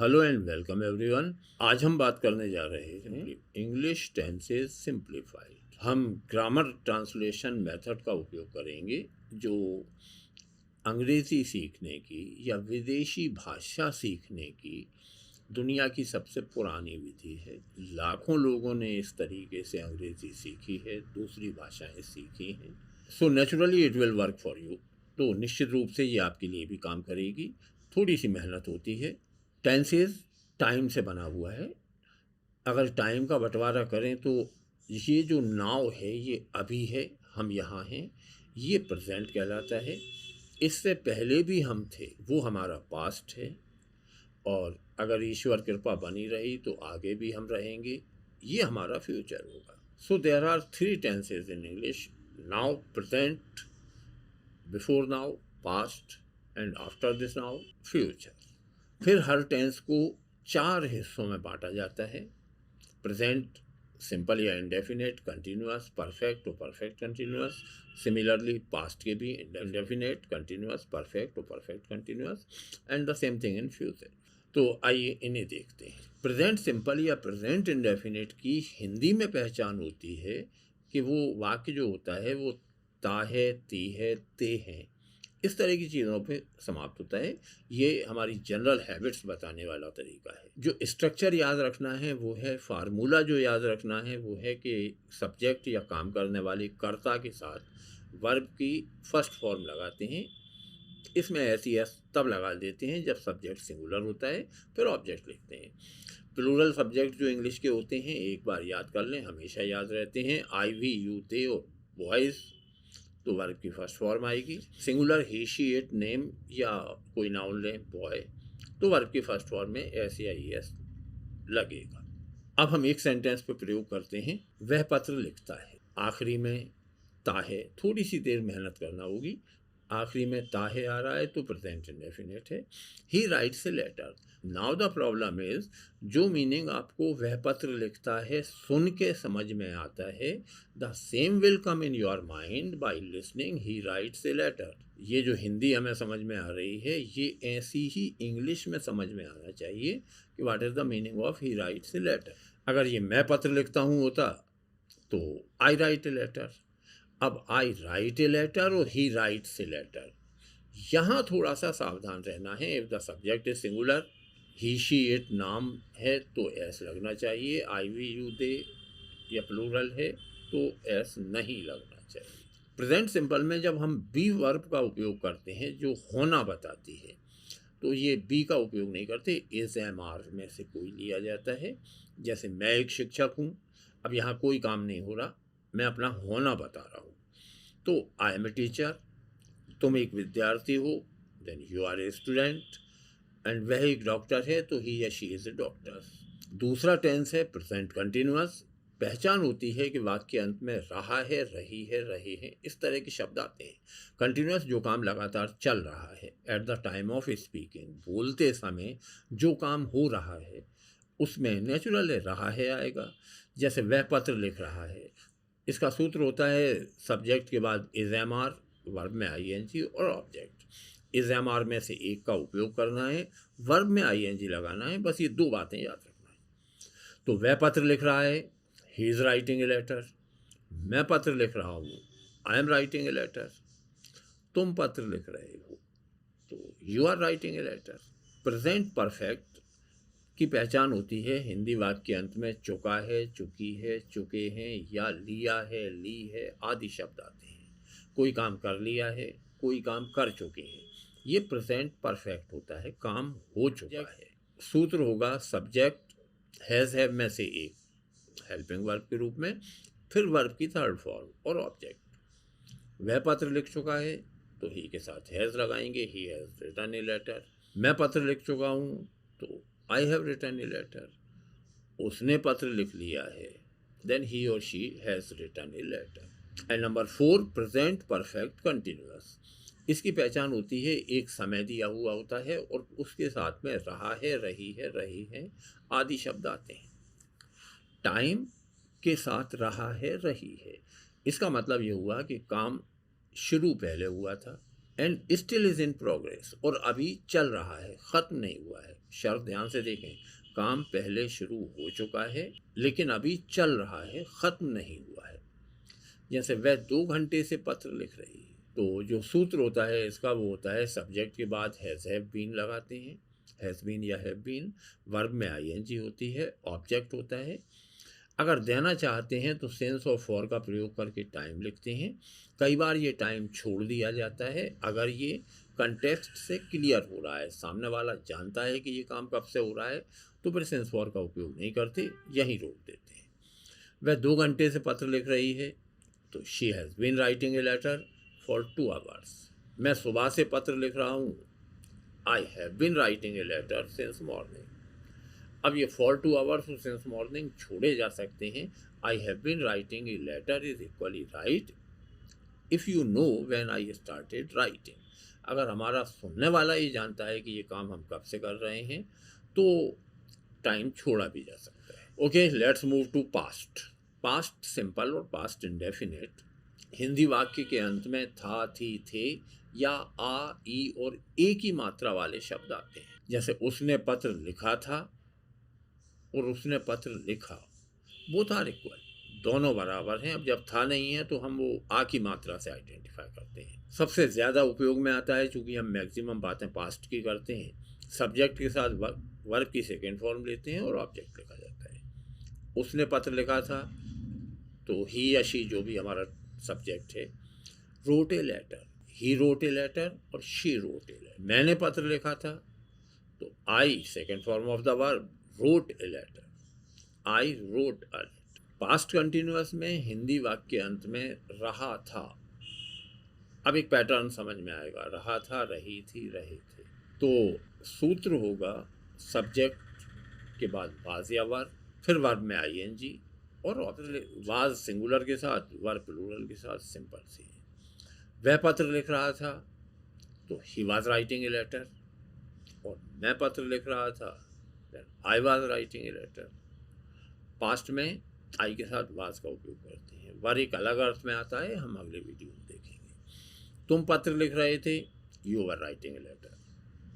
Hello and welcome everyone. आज हम बात करने जा रहे हैं इंग्लिश टेंसेस सिंप्लीफाइड। हम ग्रामर ट्रांसलेशन मेथड का उपयोग करेंगे जो अंग्रेज़ी सीखने की या विदेशी भाषा सीखने की दुनिया की सबसे पुरानी विधि है। लाखों लोगों ने इस तरीके से अंग्रेज़ी सीखी है, दूसरी भाषाएं सीखी हैं। So naturally it will work for you. तो निश्चित रूप से ये आपके लिए भी काम करेगी। थोड़ी सी मेहनत होती है। टेंसेस टाइम से बना हुआ है। अगर टाइम का बंटवारा करें तो ये जो नाउ है ये अभी है, हम यहाँ हैं, ये प्रेजेंट कहलाता है। इससे पहले भी हम थे, वो हमारा पास्ट है। और अगर ईश्वर कृपा बनी रही तो आगे भी हम रहेंगे, ये हमारा फ्यूचर होगा। So there are three tenses in English: now, present, before now, past, and after this now, future. फिर हर टेंस को चार हिस्सों में बांटा जाता है: प्रेजेंट सिंपल या इंडेफिनेट, कंटिन्यूअस, परफेक्ट और परफेक्ट कंटिन्यूअस। सिमिलरली पास्ट के भी इंडेफिनेट, कंटिन्यूअस, परफेक्ट और perfect continuous, and the same thing in future. तो आइए इन्हें देखते हैं। प्रेजेंट सिंपल या प्रेजेंट इंडेफिनेट की हिंदी में पहचान होती है कि वो वाक्य जो होता है वो ता है, ती है, ते हैं, इस तरह की चीज़ों पे समाप्त होता है। ये हमारी जनरल हैबिट्स बताने वाला तरीका है। जो स्ट्रक्चर याद रखना है वो है, फार्मूला जो याद रखना है वो है कि सब्जेक्ट या काम करने वाले कर्ता के साथ वर्ब की फर्स्ट फॉर्म लगाते हैं। इसमें ऐसी एस तब लगा देते हैं जब सब्जेक्ट सिंगुलर होता है, फिर ऑब्जेक्ट लिखते हैं। प्लूरल सब्जेक्ट जो इंग्लिश के होते हैं एक बार याद कर लें, हमेशा याद रहते हैं। आई, वी, यू, दे और बॉयज़, तो वर्ब की फर्स्ट फॉर्म आएगी। Singular he, she, it, name या कोई नाउन लें, बॉय, तो वर्ब की फर्स्ट फॉर्म में एस या ई एस लगेगा। अब हम एक सेंटेंस पे प्रयोग करते हैं: वह पत्र लिखता है। आखिरी में ता है, थोड़ी सी देर मेहनत करना होगी। आखिरी में ता है आ रहा है तो प्रेजेंट इंडेफिनिट है। He writes a letter. Now the problem is, जो मीनिंग आपको वह पत्र लिखता है सुन के समझ में आता है, the same will come in your mind by listening he writes a letter. ये जो हिंदी हमें समझ में आ रही है ये ऐसी ही इंग्लिश में समझ में आना चाहिए कि what is the meaning of he writes a letter. अगर ये मैं पत्र लिखता हूँ होता तो आई राइट ए लेटर। अब आई राइट ए लेटर और ही राइट्स ए लेटर, यहाँ थोड़ा सा सावधान रहना है। If the subject is singular, he, she, it नाम है तो एस लगना चाहिए। आई, वी, यू, दे या प्लूरल है तो एस नहीं लगना चाहिए। प्रेजेंट सिंपल में जब हम बी वर्ब का उपयोग करते हैं जो होना बताती है, तो ये बी का उपयोग नहीं करते, इज, एम, आर में से कोई लिया जाता है। जैसे मैं एक शिक्षक हूँ, अब यहाँ कोई काम नहीं हो रहा, मैं अपना होना बता रहा हूँ, तो आई एम ए टीचर। तुम एक विद्यार्थी हो, then you are a student. And वह एक डॉक्टर है तो ही या शी इज ए डॉक्टर। दूसरा टेंस है प्रेजेंट कंटिन्यूअस। पहचान होती है कि वाक्य के अंत में रहा है, रही है, रहे हैं, इस तरह के शब्द आते हैं। कंटिन्यूअस जो काम लगातार चल रहा है। At the time of speaking, बोलते समय जो काम हो रहा है उसमें नेचुरल रहा है आएगा। जैसे वह पत्र लिख रहा है, इसका सूत्र होता है सब्जेक्ट के बाद इज, एम, आर, वर्ब में आई एन जी और ऑब्जेक्ट। इज, एम, आर में से एक का उपयोग करना है, वर्ब में आई एन जी लगाना है, बस ये दो बातें याद रखना है। तो वह पत्र लिख रहा है, he is writing a letter. मैं पत्र लिख रहा हूँ, I am writing a letter. तुम पत्र लिख रहे हो तो you are writing a letter. Present perfect की पहचान होती है हिंदी वाक्य के अंत में चुका है, चुकी है, चुके हैं या लिया है, ली है आदि शब्द आते हैं। कोई काम कर लिया है, कोई काम कर चुके हैं, ये प्रेजेंट परफेक्ट होता है, काम हो चुका है। सूत्र होगा सब्जेक्ट हैज़, हैव में से एक हेल्पिंग वर्ब के रूप में, फिर वर्ब की थर्ड फॉर्म और ऑब्जेक्ट। वह पत्र लिख चुका है तो ही के साथ हैज़ लगाएंगे, he has written a letter. मैं पत्र लिख चुका हूँ तो I have written a letter. उसने पत्र लिख लिया है, देन ही और she has written a letter. And number 4, present perfect continuous. इसकी पहचान होती है एक समय दिया हुआ होता है और उसके साथ में रहा है, रही है, रहे हैं आदि शब्द आते हैं। टाइम के साथ रहा है, रही है, इसका मतलब ये हुआ कि काम शुरू पहले हुआ था, and still is in progress, और अभी चल रहा है, ख़त्म नहीं हुआ है। शर्त ध्यान से देखें, काम पहले शुरू हो चुका है लेकिन अभी चल रहा है, ख़त्म नहीं हुआ है। जैसे वह 2 घंटे से पत्र लिख रही है, तो जो सूत्र होता है इसका वो होता है सब्जेक्ट के बाद हैव बीन लगाते हैं, हैज़ बीन या हैव बीन, वर्ब में आईएनजी होती है, ऑब्जेक्ट होता है। अगर देना चाहते हैं तो सेंस और फॉर का प्रयोग करके टाइम लिखते हैं। कई बार ये टाइम छोड़ दिया जाता है अगर ये कंटेक्स्ट से क्लियर हो रहा है, सामने वाला जानता है कि ये काम कब से हो रहा है, तो फिर सेंस फॉर का उपयोग नहीं करते, यहीं रोक देते हैं। वह 2 घंटे से पत्र लिख रही है, तो she has been writing a letter for 2 hours. मैं सुबह से पत्र लिख रहा हूँ, I have been writing a letter since morning. अब ये फॉर 2 आवर्स और सिंस मॉर्निंग छोड़े जा सकते हैं। I have been writing a letter is equally right if you know when I started writing. अगर हमारा सुनने वाला ये जानता है कि ये काम हम कब से कर रहे हैं तो टाइम छोड़ा भी जा सकता है। Okay, let's move to past. Past simple और पास्ट इंडेफिनिट हिंदी वाक्य के अंत में था, थी, थे या आ, ई और ए की मात्रा वाले शब्द आते हैं। जैसे उसने पत्र लिखा था और उसने पत्र लिखा, बोथ आर इक्वल, दोनों बराबर हैं। अब जब था नहीं है तो हम वो आ की मात्रा से आइडेंटिफाई करते हैं। सबसे ज़्यादा उपयोग में आता है चूँकि हम मैक्सिमम बातें पास्ट की करते हैं। सब्जेक्ट के साथ वर्ब की सेकेंड फॉर्म लेते हैं और ऑब्जेक्ट लिखा जाता है। उसने पत्र लिखा था तो ही या शी जो भी हमारा सब्जेक्ट है, wrote a letter, he wrote a letter और शी रोट ए लेटर। मैंने पत्र लिखा था तो I second form of the verb wrote a letter, I wrote a letter. Past continuous में हिंदी वाक्य के अंत में रहा था। अब एक पैटर्न समझ में आएगा, रहा था, रही थी, रहे थे। तो सूत्र होगा सब्जेक्ट के बाद वाज या वर्ब, फिर वर्ब में आईएनजी और वाज सिंगुलर के साथ, वर्ब प्लूरल के साथ, सिंपल सी है। वह पत्र लिख रहा था तो he was writing a letter, और मैं पत्र लिख रहा था I was writing a letter. Past में आई के साथ वाज का उपयोग करते हैं। वर्ब एक अलग अर्थ में आता है, हम अगले वीडियो में देखेंगे। तुम पत्र लिख रहे थे, you were writing a letter.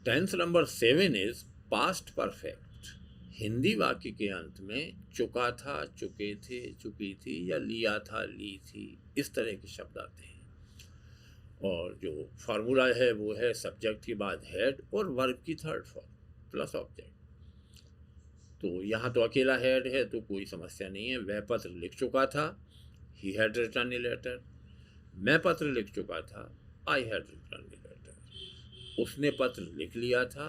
Tense number 7 is past perfect. Hindi वाक्य के अंत में चुका था, चुके थे, चुकी थी या लिया था, ली थी, इस तरह के शब्द आते हैं। और जो फार्मूला है वो है सब्जेक्ट के बाद हेड और वर्ब की थर्ड फॉर्म प्लस ऑब्जेक्ट। तो यहाँ तो अकेला हेड है तो कोई समस्या नहीं है। वह पत्र लिख चुका था, he had written a letter. मैं पत्र लिख चुका था, I had written a letter. उसने पत्र लिख लिया था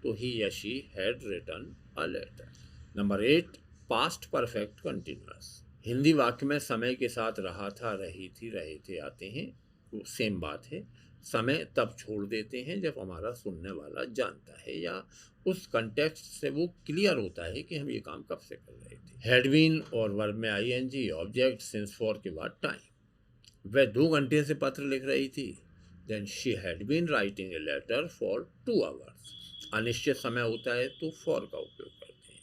तो ही या she had written a letter. Number 8 past perfect continuous. Hindi वाक्य में समय के साथ रहा था, रही थी, रहे थे आते हैं, वो सेम बात है। समय तब छोड़ देते हैं जब हमारा सुनने वाला जानता है या उस कंटेक्स्ट से वो क्लियर होता है कि हम ये काम कब से कर रहे थे। हैड बीन और वर्ब में आईएनजी, ऑब्जेक्ट, सिंस फॉर के बाद टाइम। वह 2 घंटे से पत्र लिख रही थी, then she had been writing a letter for 2 hours. अनिश्चित समय होता है तो फॉर का उपयोग करते हैं।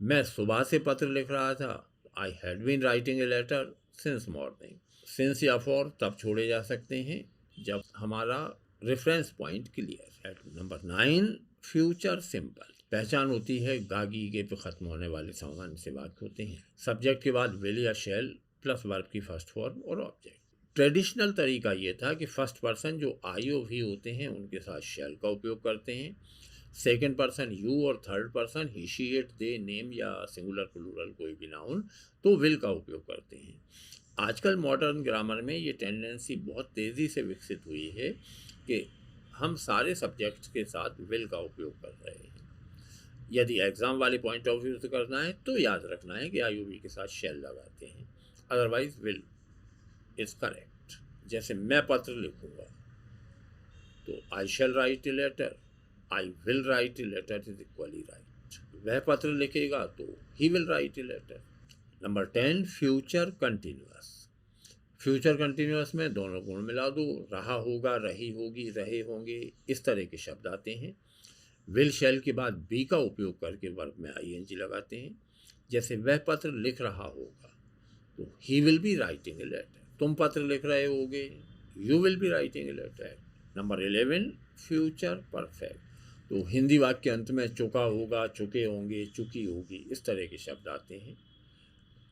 मैं सुबह से पत्र लिख रहा था, I had been writing a letter since morning. Since या फॉर तब छोड़े जा सकते हैं जब हमारा रेफरेंस पॉइंट क्लियर है। Number 9 future simple. पहचान होती है गागी के पे खत्म होने वाले सामान्य से वाक्य होते हैं। सब्जेक्ट के बाद विल या शैल प्लस वर्ब की फर्स्ट फॉर्म और ऑब्जेक्ट। ट्रेडिशनल तरीका ये था कि फर्स्ट पर्सन जो आई और वी होते हैं उनके साथ शैल का उपयोग करते हैं। सेकेंड पर्सन यू और third person he, she, it, they, name या सिंगुलर प्लूरल कोई भी नाउन तो विल का उपयोग करते हैं। आजकल मॉडर्न ग्रामर में ये टेंडेंसी बहुत तेज़ी से विकसित हुई है कि हम सारे सब्जेक्ट्स के साथ विल का उपयोग कर रहे हैं। यदि एग्ज़ाम वाले पॉइंट ऑफ व्यू से करना है तो याद रखना है कि आई वी के साथ शेल लगाते हैं, अदरवाइज विल इज़ करेक्ट। जैसे मैं पत्र लिखूँगा तो I shall write a letter, I will write a letter is equally right. वह पत्र लिखेगा तो he will write a letter. Number 10 future continuous. Future continuous में दोनों गुण मिला दो, रहा होगा, रही होगी, रहे होंगे, इस तरह के शब्द आते हैं। विल शैल के बाद बी का उपयोग करके वर्ब में आईएनजी लगाते हैं। जैसे वह पत्र लिख रहा होगा तो he will be writing a letter. तुम पत्र लिख रहे होगे, you will be writing a letter. Number 11 future perfect. तो हिंदी वाक्य के अंत में चुका होगा, चुके होंगे, चुकी होगी, इस तरह के शब्द आते हैं।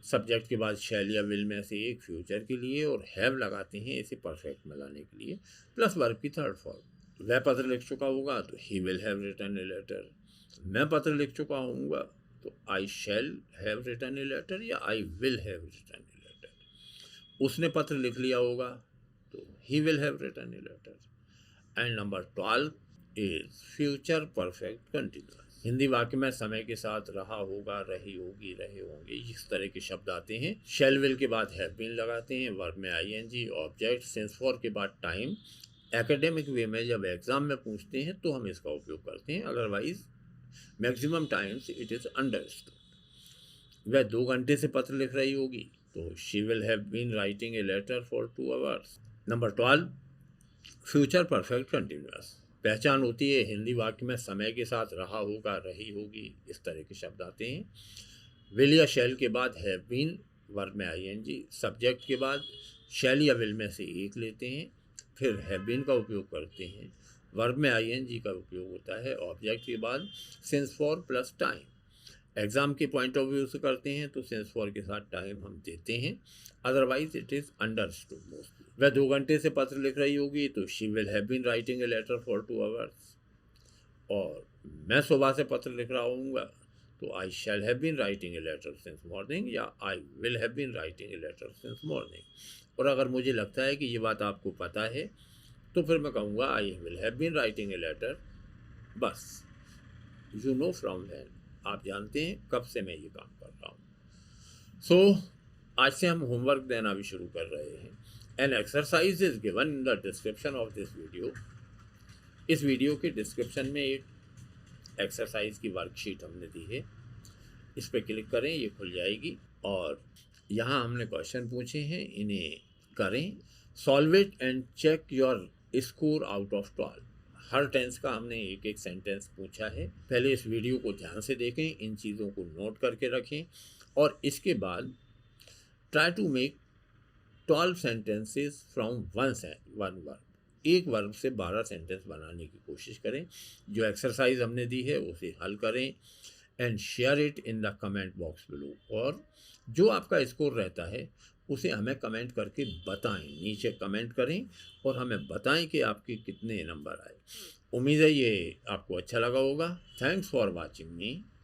सब्जेक्ट के बाद शैल या विल में से एक फ्यूचर के लिए और हैव लगाते हैं इसे परफेक्ट में लाने के लिए, प्लस वर्ब की थर्ड फॉर्म। वह पत्र लिख चुका होगा तो he will have written a letter. मैं पत्र लिख चुका होऊंगा तो I shall have written a letter या I will have written a letter. उसने पत्र लिख लिया होगा तो he will have written a letter. And number 12 is future perfect continuous. Hindi वाक्य में समय के साथ रहा होगा, रही होगी, रहे होंगे, इस तरह के शब्द आते हैं। शैल विल के बाद हैव बीन लगाते हैं, वर्ब में आईएनजी, ऑब्जेक्ट, सिंस फॉर के बाद टाइम। एकेडमिक वे में जब एग्जाम में पूछते हैं तो हम इसका उपयोग करते हैं, otherwise maximum times it is understood. वह 2 घंटे से पत्र लिख रही होगी तो she will have been writing a letter for 2 hours. Number 12 future perfect continuous. पहचान होती है हिंदी वाक्य में समय के साथ रहा होगा, रही होगी, इस तरह के शब्द आते हैं। विल या शैल के बाद हैव बीन, वर्ब में आईएनजी, सब्जेक्ट के बाद शैल या विल में से एक लेते हैं, फिर हैव बीन का उपयोग करते हैं, वर्ब में आईएनजी का उपयोग होता है, ऑब्जेक्ट के बाद since for plus time. Exam के पॉइंट ऑफ व्यू से करते हैं तो सिंस फॉर के साथ टाइम हम देते हैं, otherwise it is understood mostly. वह 2 घंटे से पत्र लिख रही होगी तो she will have been writing a letter for 2 hours. और मैं सुबह से पत्र लिख रहा होऊंगा तो I shall have been writing a letter since morning या I will have been writing a letter since morning. और अगर मुझे लगता है कि ये बात आपको पता है तो फिर मैं कहूँगा I will have been writing a letter. बस यू नो फ्रॉम व्हेन, आप जानते हैं कब से मैं ये काम कर रहा हूँ। सो आज से हम होमवर्क देना भी शुरू कर रहे हैं। An exercise is given in the description of this video. इस वीडियो के डिस्क्रिप्शन में एक एक्सरसाइज की वर्कशीट हमने दी है, इस पर क्लिक करें, ये खुल जाएगी और यहाँ हमने क्वेश्चन पूछे हैं, इन्हें करें, solve it and check your score out of 12। हर टेंस का हमने एक एक सेंटेंस पूछा है। पहले इस वीडियो को ध्यान से देखें, इन चीज़ों को नोट करके रखें और इसके बाद try to make 12 sentences from one verb. एक वर्ब से 12 सेंटेंस बनाने की कोशिश करें। जो एक्सरसाइज हमने दी है उसे हल करें and share it in the comment box below. और जो आपका स्कोर रहता है उसे हमें कमेंट करके बताएं, नीचे कमेंट करें और हमें बताएं कि आपके कितने नंबर आए। उम्मीद है ये आपको अच्छा लगा होगा। Thanks for watching me.